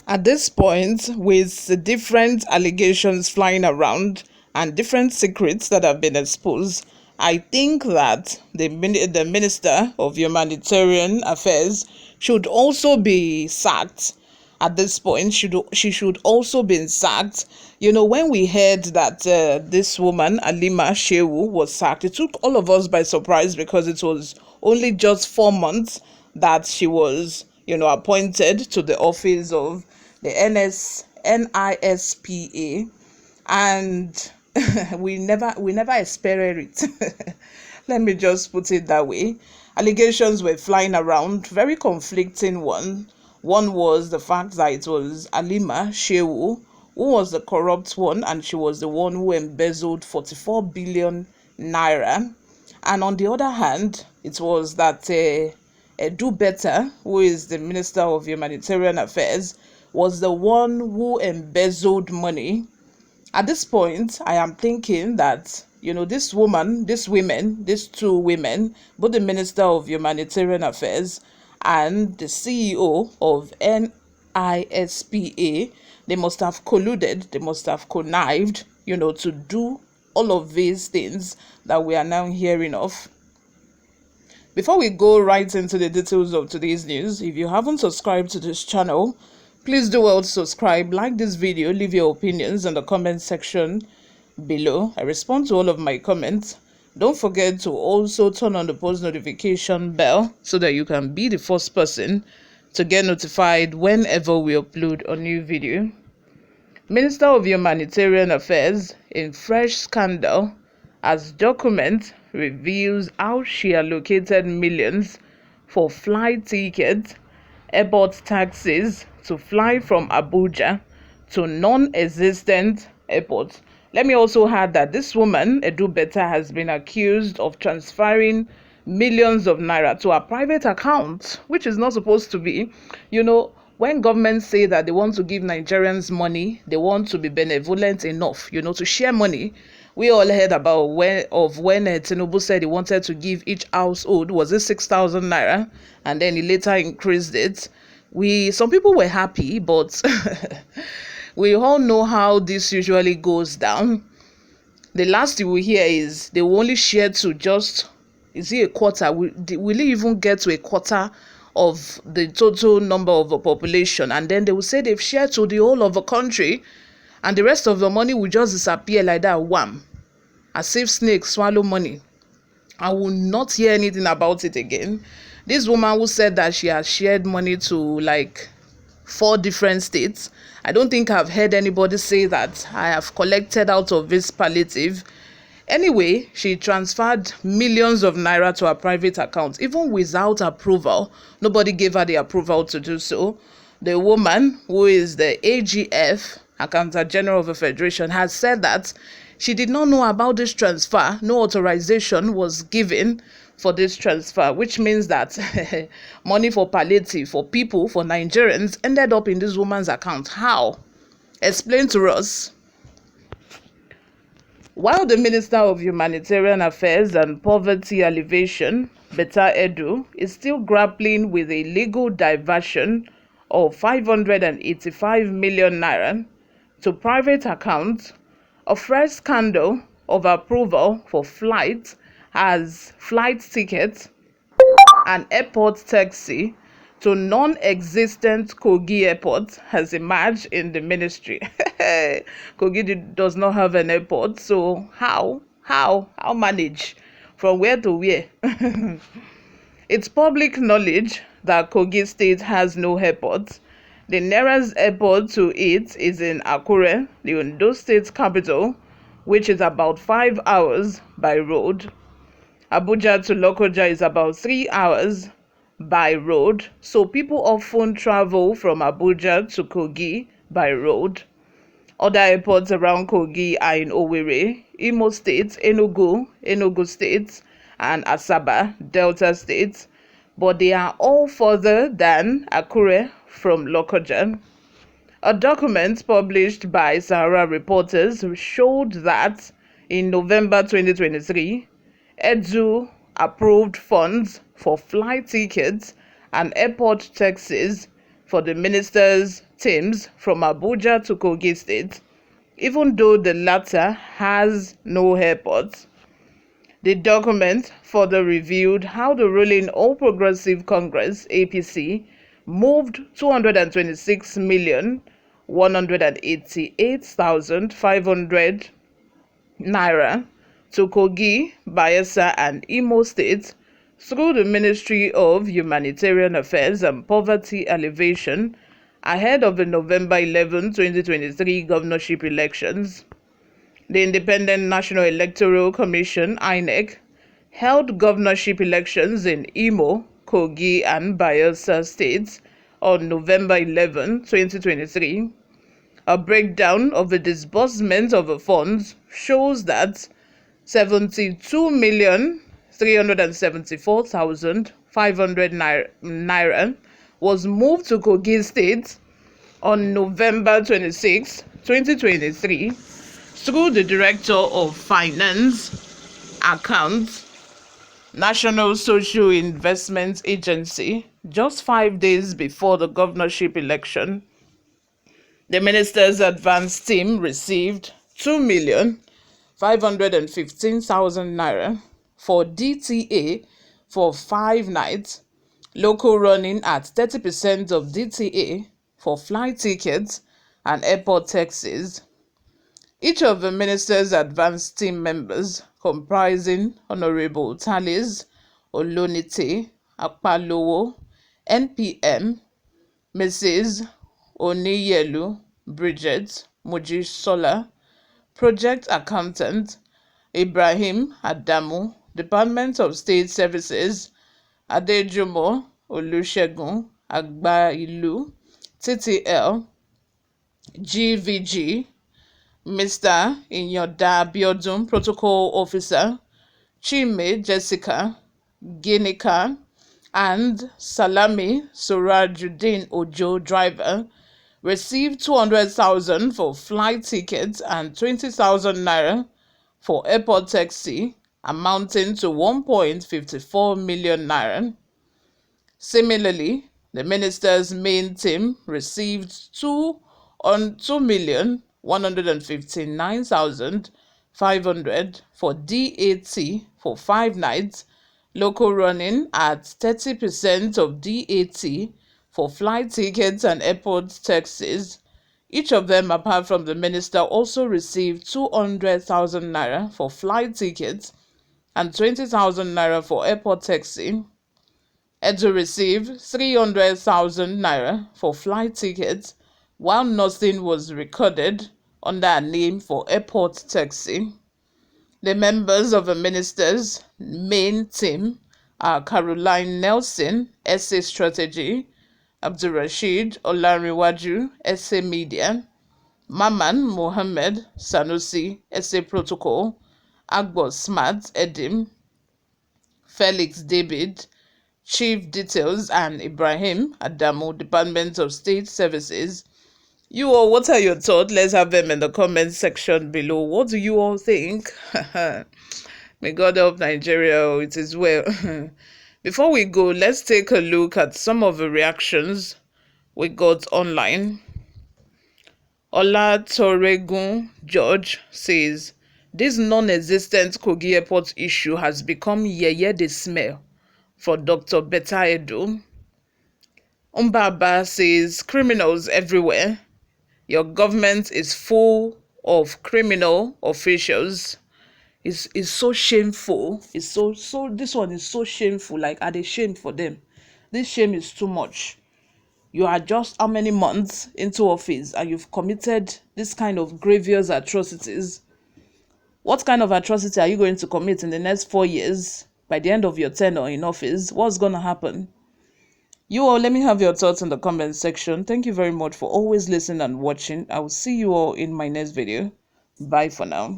At this point, with the different allegations flying around and different secrets that have been exposed, I think that the Minister of Humanitarian Affairs should also be sacked. At this point, she should also be sacked. When we heard that this woman, Alima Shehu, was sacked, it took all of us by surprise because it was only just 4 months that she was, appointed to the office of the NISPA, and we never experienced it. Let me just put it that way. Allegations were flying around, very conflicting one was the fact that it was Alima Shehu who was the corrupt one, and she was the one who embezzled 44 billion naira. And on the other hand, it was that Do Better, who is the Minister of Humanitarian Affairs, was the one who embezzled money. At this point, I am thinking that, these two women, both the Minister of Humanitarian Affairs and the CEO of NISPA, they must have colluded, they must have connived, to do all of these things that we are now hearing of. Before we go right into the details of today's news, if you haven't subscribed to this channel, please do well to subscribe, like this video, leave your opinions in the comment section below. I respond to all of my comments. Don't forget to also turn on the post notification bell so that you can be the first person to get notified whenever we upload a new video. Minister of Humanitarian Affairs in fresh scandal as document reveals how she allocated millions for flight tickets, airport taxes to fly from Abuja to non-existent airports. Let me also add that this woman, Do Better, has been accused of transferring millions of naira to a private account, which is not supposed to be. When governments say that they want to give Nigerians money, they want to be benevolent enough, to share money. We all heard about when Tinubu said he wanted to give each household, was it 6,000 naira, and then he later increased it. Some people were happy, but we all know how this usually goes down. The last you will hear is they will only share to just, is it a quarter? Will it even get to a quarter of the total number of the population? And then they will say they've shared to the whole of the country, and the rest of the money will just disappear like that, wham, as if snakes swallow money. I will not hear anything about it again. This woman who said that she has shared money to like 4 different states, I don't think I've heard anybody say that I have collected out of this palliative. Anyway, she transferred millions of naira to her private account, even without approval. Nobody gave her the approval to do so. The woman, who is the AGF, Accountant General of the Federation, has said that she did not know about this transfer. No authorization was given for this transfer, which means that money for palliative, for people, for Nigerians, ended up in this woman's account. How? Explain to us. While the Minister of Humanitarian Affairs and Poverty Alleviation, Betta Edu, is still grappling with a legal diversion of 585 million naira to private accounts, a fresh scandal of approval for flight tickets and airport taxi to non-existent Kogi airport has emerged in the ministry. Kogi does not have an airport, so how manage? From where to where? It's public knowledge that Kogi State has no airport. The nearest airport to it is in Akure, the Ondo State capital, which is about 5 hours by road. Abuja to Lokoja is about 3 hours by road, so people often travel from Abuja to Kogi by road. Other airports around Kogi are in Owerri, Imo State, Enugu State, and Asaba, Delta State, but they are all further than Akure from Lokoja. A document published by Sahara Reporters showed that in November 2023, Edu approved funds for flight tickets and airport taxis for the ministers teams from Abuja to Kogi State, even though the latter has no airport. The document further revealed how the ruling All Progressive Congress (APC) moved 226,188,500 naira to Kogi, Bayelsa, and Imo States through the Ministry of Humanitarian Affairs and Poverty Alleviation ahead of the November 11, 2023 governorship elections. The Independent National Electoral Commission (INEC) held governorship elections in Imo, Kogi, and Bayelsa states on November 11, 2023. A breakdown of the disbursement of the funds shows that 72,374,500 naira was moved to Kogi State on November 26, 2023 through the Director of Finance Accounts, National Social Investment Agency, just 5 days before the governorship election. The minister's advance team received 2,515,000 naira for DTA for 5 nights, local running at 30% of DTA for flight tickets and airport taxis. Each of the minister's advance team members, comprising Honorable Talis Olonite Akpalowo, NPM, Mrs. Oniyelu Bridget Mojisola, Project Accountant, Ibrahim Adamu, Department of State Services, Adejumo Olusegun Agbailu, TTL, GVG, Mr. Inyoda Biodun, Protocol Officer, Chime Jessica Ginika, and Salami Surajuddin Ojo, Driver, received 200,000 for flight tickets and 20,000 naira for airport taxi, amounting to 1.54 million naira. Similarly, the minister's main team received 2,159,500 for DAT for 5 nights, local running at 30% of DAT for flight tickets and airport taxis. Each of them, apart from the minister, also received 200,000 naira for flight tickets and 20,000 naira for airport taxi. Edo received 300,000 naira for flight tickets, while nothing was recorded under a name for airport taxi. The members of the minister's main team are Caroline Nelson, SA Strategy, Abdulrasheed Olariwaju, SA Media, Maman Mohammed Sanusi, SA Protocol, Agbo Smart Edim, Felix David, Chief Details, and Ibrahim Adamu, Department of State Services. You all, what are your thoughts? Let's have them in the comment section below. What do you all think? May God help Nigeria. It is well. Before we go, let's take a look at some of the reactions we got online. Ola Toregun George says, this non-existent Kogi Airport issue has become yeye the smell for Dr. Betta Edo. Umbaba says, criminals everywhere. Your government is full of criminal officials. It's so shameful. It's so this one is so shameful. Like, are they shamed for them? This shame is too much. You are just how many months into office and you've committed this kind of grievous atrocities? What kind of atrocity are you going to commit in the next 4 years? By the end of your tenure in office, what's going to happen? You all, let me have your thoughts in the comment section. Thank you very much for always listening and watching. I will see you all in my next video. Bye for now.